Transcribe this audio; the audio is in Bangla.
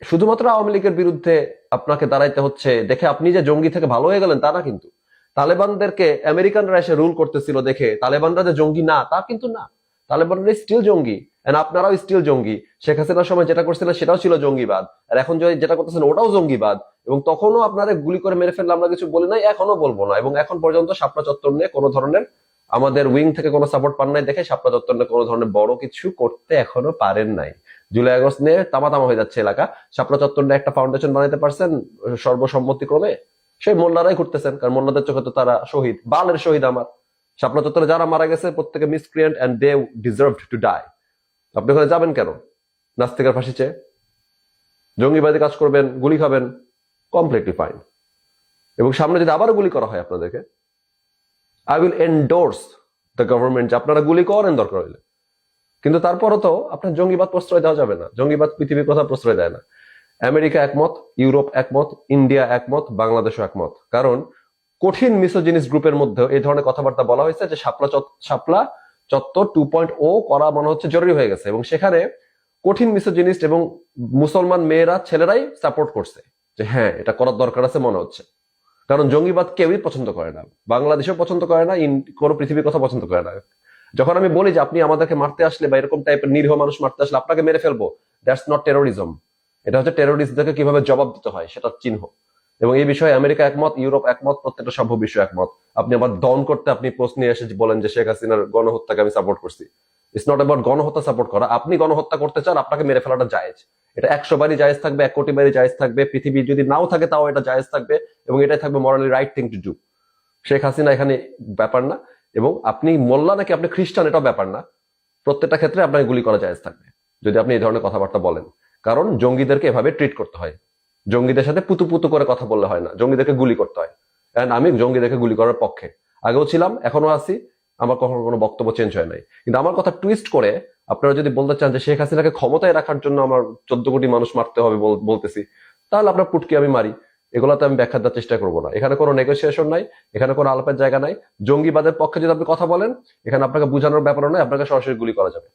শুধুমাত্র আওয়ামী লীগের বিরুদ্ধে আপনাকে দাঁড়াইতে হচ্ছে দেখে আপনি যে জঙ্গি থেকে ভালো হয়ে গেলেন তা না কিন্তু। তালেবানদেরকে আমেরিকানরা এসে রুল করতেছিল দেখে তালেবানরা যে জঙ্গি না তা কিন্তু না। তালেবানরা স্টিল জঙ্গি, এন্ড আপনারাও স্টিল জঙ্গি। শেখ হাসিনার সময় যেটা করছিলেন সেটাও ছিল জঙ্গিবাদ, আর এখন যেটা করতেছেন ওটাও জঙ্গিবাদ। এবং তখনও আপনারা গুলি করে মেরে ফেললে আমরা কিছু বলি নাই, এখনো বলবো না। এবং এখন পর্যন্ত শাপলা চত্বর নিয়ে কোনো ধরনের আমাদের উইং থেকে কোনো সাপোর্ট পান নাই দেখে শাপলা চত্বর নিয়ে কোনো ধরনের বড় কিছু করতে এখনো পারেন নাই। জুলাই আগস্ট নিয়ে তামা তামা হয়ে যাচ্ছে এলাকা, শাপলা চত্বর নিয়ে একটা ফাউন্ডেশন বানাইতে পারছেন সর্বসম্মতিক্রমে? সেই মোল্লারাই করতেছেন, কারণ মোল্লাদের চোখে তো তারা শহীদ, বালের শহীদ আমার। শাপলা চত্বরে যারা মারা গেছে প্রত্যেকে miscreant and they deserved to die. আপনি ওখানে যাবেন কেন নাস্তিকের ফাঁসি চেয়ে? জঙ্গিবাদী কাজ করবেন, গুলি খাবেন, কমপ্লিটলি ফাইন। এবং সামনে যদি আবারও গুলি করা হয় আপনাদেরকে, I will endorse the government যে আপনারা গুলি করেন দরকার হইলে। কিন্তু তারপরও তো আপনার জঙ্গিবাদ প্রশ্রয় দেওয়া যাবে না। জঙ্গিবাদ পৃথিবীর কথা প্রশ্রয় দেয় না। আমেরিকা একমত, ইউরোপ একমত, ইন্ডিয়া একমত, বাংলাদেশও একমত। কারণ কঠিন মিসোজিনিস গ্রুপের মধ্যে এই ধরনের কথাবার্তা বলা হয়েছে যে শাপলা চত্বর 2.0 করা মনে হচ্ছে জরুরি হয়ে গেছে। এবং সেখানে কঠিন মিসোজিনিস্ট এবং মুসলমান মেয়েরা ছেলেরাই সাপোর্ট করছে যে হ্যাঁ এটা করার দরকার আছে মনে হচ্ছে। কারণ জঙ্গিবাদ কেউই পছন্দ করে না, বাংলাদেশেও পছন্দ করে না, কোনো পৃথিবীর কথা পছন্দ করে না। যখন আমি বলি যে আপনি আমাদেরকে মারতে আসলে বা এরকম টাইপের নিরীহ মানুষ মারতে আসলে আপনাকে মেরে ফেলবো, দ্যাটস নট টেরোরিজম। এটা হচ্ছে টেরোরিস্টদেরকে কিভাবে জবাব দিতে হয় সেটার চিহ্ন। এবং এই বিষয়ে আমেরিকা একমত, ইউরোপ একমত, প্রত্যেকটা সভ্য বিশ্ব একমত। আপনি আবার দন করতে আপনি প্রশ্ন নিয়ে এসে বলেন যে শেখ হাসিনার গণহত্যাকে আমি সাপোর্ট করছি। ইটস নট অ্যাবাউট গণহত্যা সাপোর্ট করা। আপনি গণহত্যা করতে চান, আপনাকে মেরে ফেলাটা জায়েজ। এটা 100 বারই জায়েজ থাকবে, 1 কোটি বারই জায়েজ থাকবে, পৃথিবী যদি নাও থাকে তাও এটা জায়েজ থাকবে। এবং এটাই থাকবে morally right thing to do. Sheikh Hasina এখানে ব্যাপার না। এবং আপনি মোল্লা নাকি আপনি খ্রিস্টান এটাও ব্যাপার না। প্রত্যেকটা ক্ষেত্রে আপনাকে গুলি করা জায়েজ থাকবে যদি আপনি এই ধরনের কথাবার্তা বলেন। কারণ জঙ্গিদেরকে এভাবে ট্রিট করতে হয়। জঙ্গিদের সাথে পুতু পুতু করে কথা বললে হয় না, জঙ্গিদেরকে গুলি করতে হয়। এন্ড আমি জঙ্গিদেরকে গুলি করার পক্ষে, আগেও ছিলাম, এখনো আছি। আমার কখনো কোনো বক্তব্য চেঞ্জ হয় নাই। কিন্তু আমার কথা টুইস্ট করে আপনারা যদি বলতে চান যে শেখ হাসিনাকে ক্ষমতায় রাখার জন্য আমার 14 কোটি মানুষ মারতে হবে বলতেছি, তাহলে আপনার পুটকি আমি মারি, এগুলাতে আমি ব্যাখ্যা দেওয়ার চেষ্টা করবো না। এখানে কোনো নেগোসিয়েশন নাই, এখানে কোনো আলাপের জায়গা নাই। জঙ্গিবাদের পক্ষে যদি আপনি কথা বলেন, এখানে আপনাকে বোঝানোর ব্যাপারও নয়, আপনাকে সরাসরি গুলি করা যাবে।